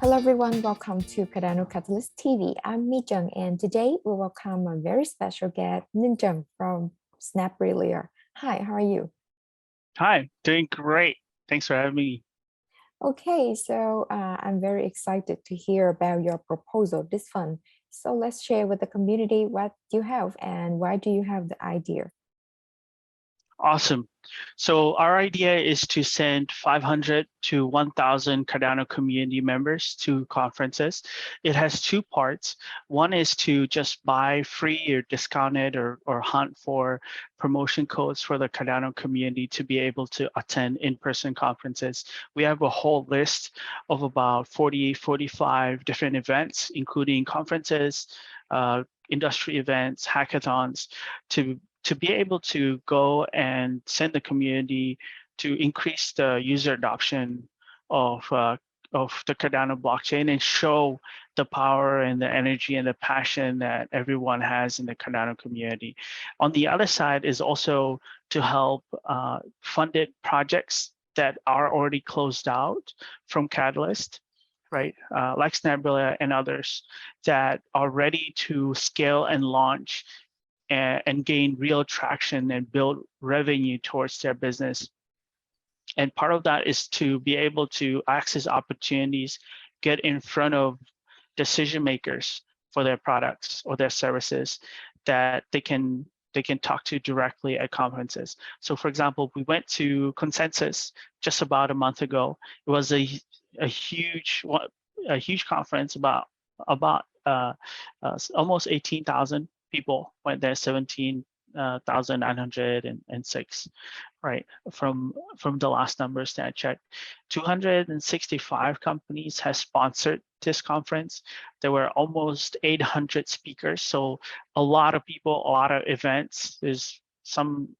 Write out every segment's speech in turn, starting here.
Hello everyone, welcome to Cardano Catalyst TV. I'm Mi Jung, and today we welcome a very special guest, Ninh Tran from SnapBrillia. Hi, how are you? Hi, doing great. Thanks for having me. Okay, so I'm very excited to hear about your proposal, this fund. So let's share with the community what you have and why do you have the idea? Awesome. So our idea is to send 500 to 1,000 Cardano community members to conferences. It has two parts. One is to just buy free or discounted or hunt for promotion codes for the Cardano community to be able to attend in-person conferences. We have a whole list of about 45 different events, including conferences, industry events, hackathons, to be able to go and send the community to increase the user adoption of the Cardano blockchain and show the power and the energy and the passion that everyone has in the Cardano community. On the other side is also to help funded projects that are already closed out from Catalyst, right? Like SnapBrillia and others that are ready to scale and launch and gain real traction and build revenue towards their business. And part of that is to be able to access opportunities, get in front of decision makers for their products or their services that they can talk to directly at conferences. So for example, we went to Consensus just about a month ago. It was a huge conference, about almost 18,000 people went there, 17,906, right? From the last numbers that I checked. 265 companies has sponsored this conference. There were almost 800 speakers, so a lot of people, a lot of events. There's some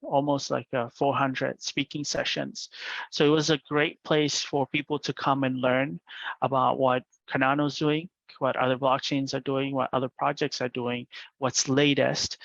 almost like 400 speaking sessions. So it was a great place for people to come and learn about what Cardano's doing, what other blockchains are doing, what other projects are doing, what's latest.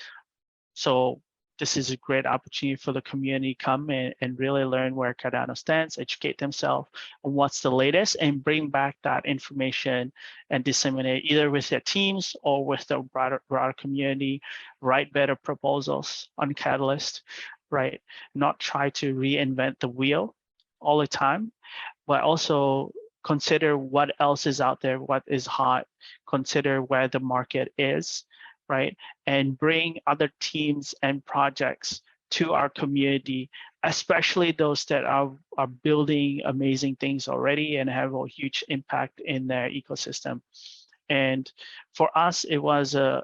So this is a great opportunity for the community to come in and really learn where Cardano stands, educate themselves on what's the latest, and bring back that information and disseminate either with their teams or with the broader community, write better proposals on Catalyst, right? Not try to reinvent the wheel all the time, but also consider what else is out there, what is hot, consider where the market is, right? And bring other teams and projects to our community, especially those that are building amazing things already and have a huge impact in their ecosystem. And for us, it was a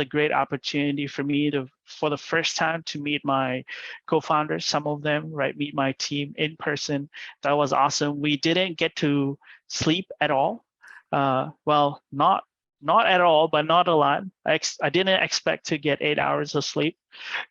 great opportunity for me for the first time to meet my co-founders, some of them, right? Meet my team in person. That was awesome. We didn't get to sleep at all. Well, not at all, but not a lot. I didn't expect to get 8 hours of sleep,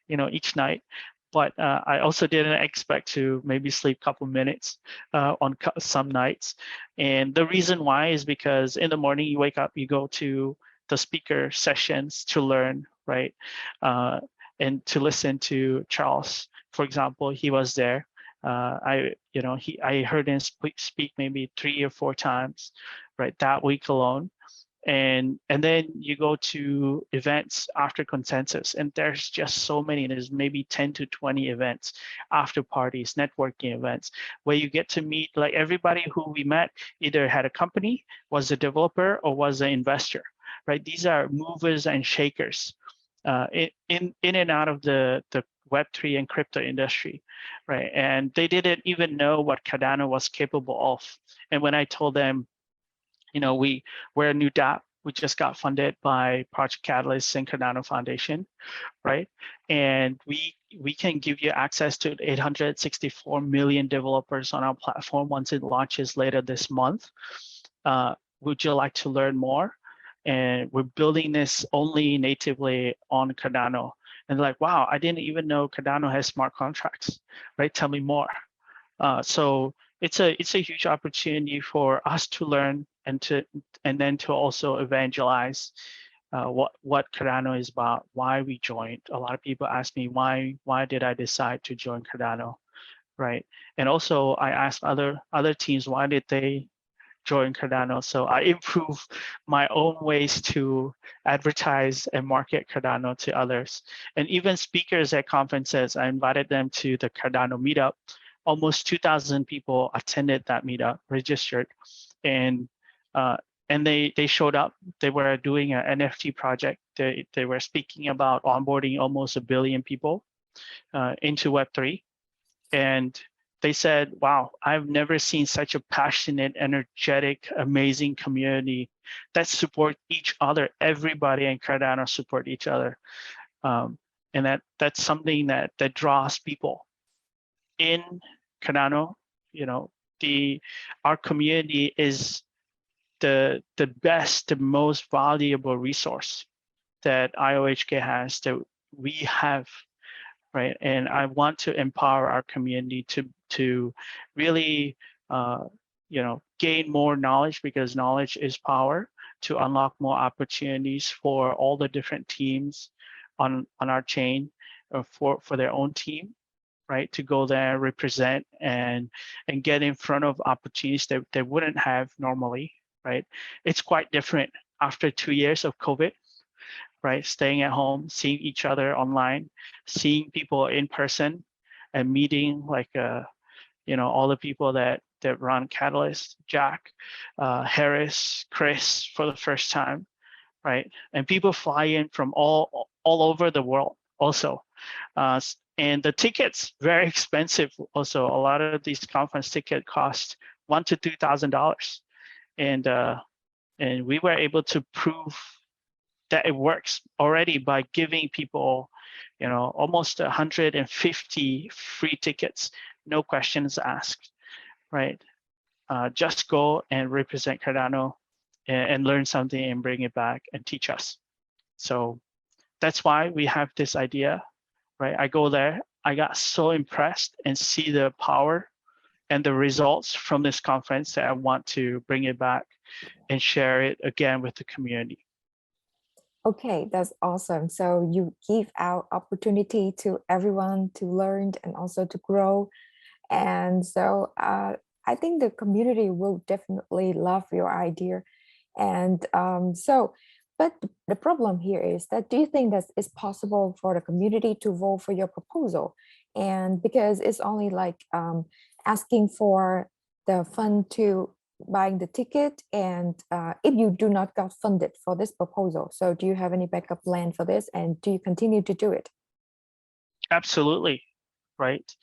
each night. But I also didn't expect to maybe sleep a couple minutes on some nights. And the reason why is because in the morning you wake up, you go to the speaker sessions to learn, right? And to listen to Charles, for example, he was there. I heard him speak maybe 3 or 4 times, right, that week alone. And then you go to events after Consensus, and there's just so many. There's maybe 10 to 20 events, after parties, networking events, where you get to meet, like, everybody who we met either had a company, was a developer, or was an investor, right? These are movers and shakers in and out of the Web3 and crypto industry, right? And they didn't even know what Cardano was capable of. And when I told them, we're a new dApp. We just got funded by Project Catalyst and Cardano Foundation, right? And we can give you access to 864 million developers on our platform once it launches later this month. Would you like to learn more? And we're building this only natively on Cardano. And they're like, wow, I didn't even know Cardano has smart contracts, right? Tell me more. So it's a huge opportunity for us to learn and then to also evangelize what Cardano is about, why we joined. A lot of people ask me why did I decide to join Cardano, right? And also I asked other teams, why did they join Cardano. So I improve my own ways to advertise and market Cardano to others. And even speakers at conferences, I invited them to the Cardano meetup. Almost 2,000 people attended that meetup, registered, and uh, they showed up. They were doing an NFT project. They were speaking about onboarding almost 1 billion people into Web3, and they said, wow, I've never seen such a passionate, energetic, amazing community that support each other. Everybody in Cardano support each other. And that's something that draws people in Cardano. You know, our community is the best, the most valuable resource that IOHK has, that we have, right? And I want to empower our community to really, gain more knowledge, because knowledge is power, to unlock more opportunities for all the different teams on our chain, for their own team, right? To go there, represent, and get in front of opportunities that they wouldn't have normally, right? It's quite different after 2 years of COVID, right? Staying at home, seeing each other online, seeing people in person, and meeting all the people that run Catalyst, Jack, Harris, Chris, for the first time, right? And people fly in from all over the world also. And the tickets, very expensive also. A lot of these conference tickets cost $1,000 to $2,000. And we were able to prove that it works already by giving people, almost 150 free tickets, no questions asked, right? Just go and represent Cardano and learn something and bring it back and teach us. So that's why we have this idea, right? I go there, I got so impressed and see the power and the results from this conference that I want to bring it back and share it again with the community. Okay, that's awesome. So you give out opportunity to everyone to learn and also to grow. And so I think the community will definitely love your idea. And but the problem here is that, do you think that it's possible for the community to vote for your proposal? And because it's only like asking for the fund to buying the ticket, and if you do not got funded for this proposal, so do you have any backup plan for this, and do you continue to do it? Absolutely, right.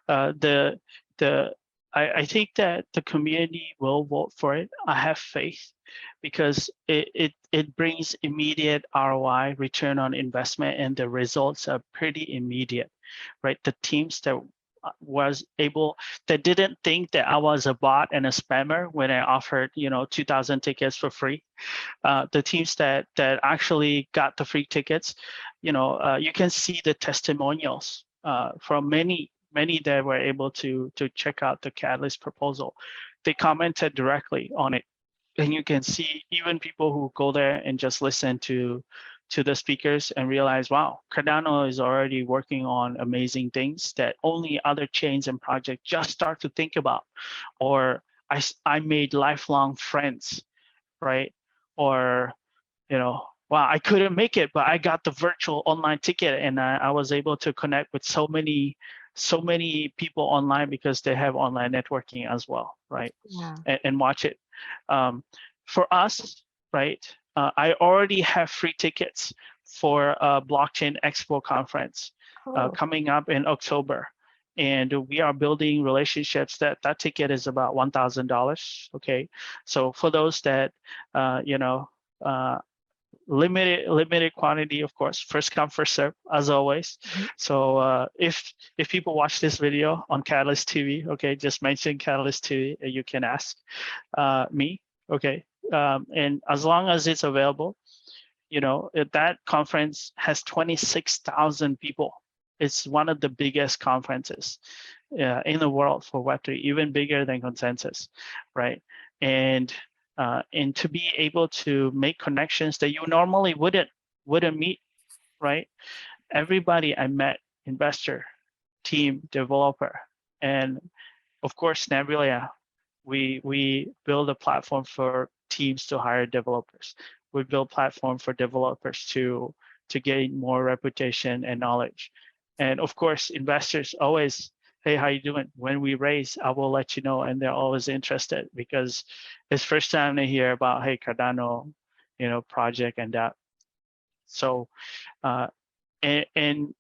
I think that the community will vote for it. I have faith, because it brings immediate ROI, return on investment, and the results are pretty immediate, right? The teams that didn't think that I was a bot and a spammer when I offered 2,000 tickets for free, the teams that actually got the free tickets, you can see the testimonials from many that were able to check out the Catalyst proposal. They commented directly on it, and you can see even people who go there and just listen to the speakers and realize, wow, Cardano is already working on amazing things that only other chains and projects just start to think about. Or I made lifelong friends, right? Or, wow, I couldn't make it, but I got the virtual online ticket, and I was able to connect with so many people online, because they have online networking as well, right? Yeah. And watch it. For us, right, I already have free tickets for a blockchain expo conference coming up in October, and we are building relationships. That ticket is about $1,000. Okay, so for those that limited quantity, of course, first come first serve, as always. So if people watch this video on Catalyst TV, okay, just mention Catalyst TV, you can ask me, okay, and as long as it's available, that conference has 26,000 people. It's one of the biggest conferences in the world for Web3, even bigger than Consensus, right? And to be able to make connections that you normally wouldn't meet, right? Everybody I met, investor, team, developer, and of course SnapBrillia, We build a platform for teams to hire developers. We build platform for developers to gain more reputation and knowledge. And of course, investors always, hey, how you doing? When we raise, I will let you know. And they're always interested because it's first time they hear about, hey, Cardano, project and that. So, and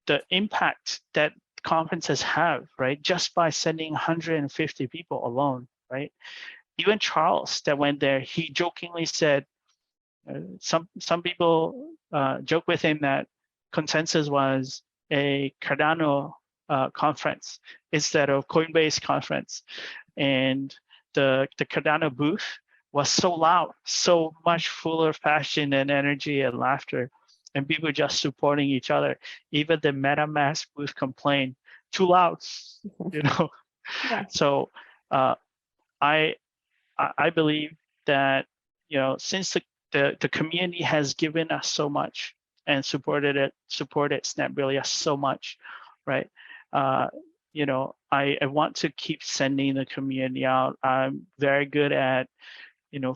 the impact that conferences have, right? Just by sending 150 people alone, right? Even Charles that went there, he jokingly said, some people joke with him that consensus was a Cardano conference instead of Coinbase conference, and the Cardano booth was so loud, so much full of passion and energy and laughter, and people just supporting each other. Even the MetaMask booth complained, too loud, Yeah. So I believe that since the community has given us so much and supported SnapBrillia so much, right? I want to keep sending the community out. I'm very good at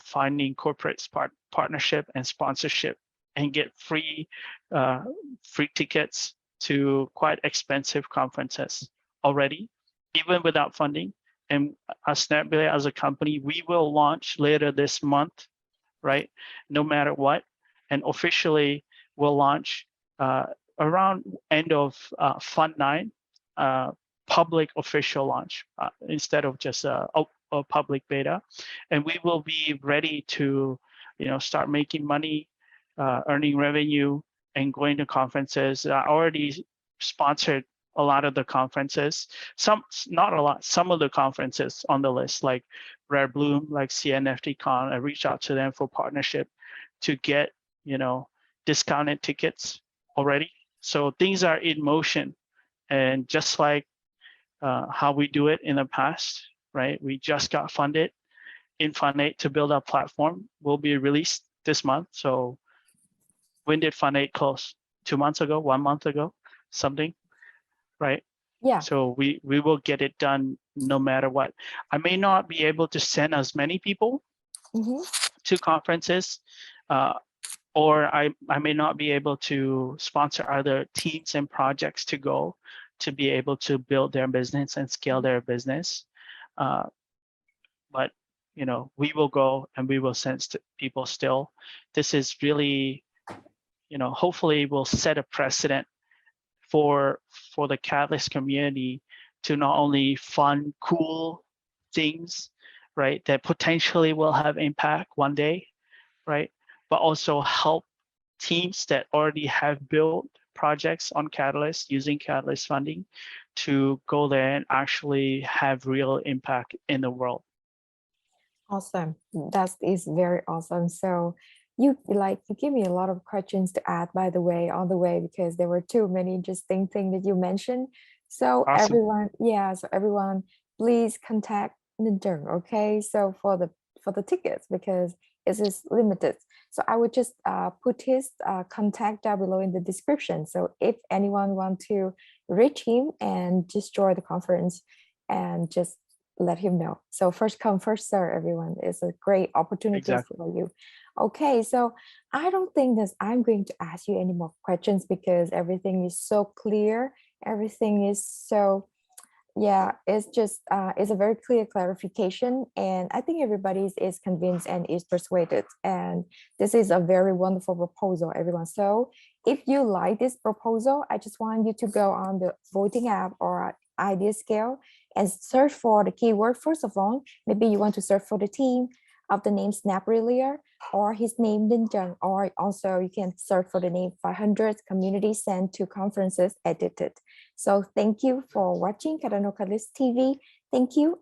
finding corporate partnership and sponsorship and get free tickets to quite expensive conferences already, even without funding. And as SnapBrillia as a company, we will launch later this month, right? No matter what, and officially we'll launch around end of Fund9, public official launch instead of just a public beta, and we will be ready to start making money, earning revenue, and going to conferences. I already sponsored a lot of the conferences, not a lot, some of the conferences on the list, like Rare Bloom, like CNFTCon. I reached out to them for partnership to get discounted tickets already. So things are in motion, and just like how we do it in the past, right? We just got funded in Fund9 to build our platform. Will be released this month. So when did Fund9 close? 2 months ago, 1 month ago, something, right? Yeah. So we will get it done no matter what. I may not be able to send as many people to conferences, or I may not be able to sponsor other teams and projects to go to be able to build their business and scale their business. But we will go and we will send people still. This is really, hopefully will set a precedent for the Catalyst community to not only fund cool things, right, that potentially will have impact one day, right, but also help teams that already have built projects on Catalyst using Catalyst funding to go there and actually have real impact in the world. Awesome. That is very awesome. So you give me a lot of questions to add, by the way, on the way, because there were too many interesting things that you mentioned. So Awesome. everyone, please contact Ninh Tran, okay? So for the tickets, because it is limited. So I would just put his contact down below in the description. So if anyone want to reach him and just join the conference, and just let him know. So first come, first serve, everyone. It's a great opportunity for you. Okay, so I don't think that I'm going to ask you any more questions because everything is so clear. Everything is so, yeah, it's just, it's a very clear clarification. And I think everybody is convinced and is persuaded. And this is a very wonderful proposal, everyone. So if you like this proposal, I just want you to go on the voting app or idea scale and search for the keyword. First of all, maybe you want to search for the team of the name SnapBrillia or his name Ninh Tran, or also you can search for the name 500 community sent to conferences edited. So thank you for watching Cardano Catalyst TV. Thank you.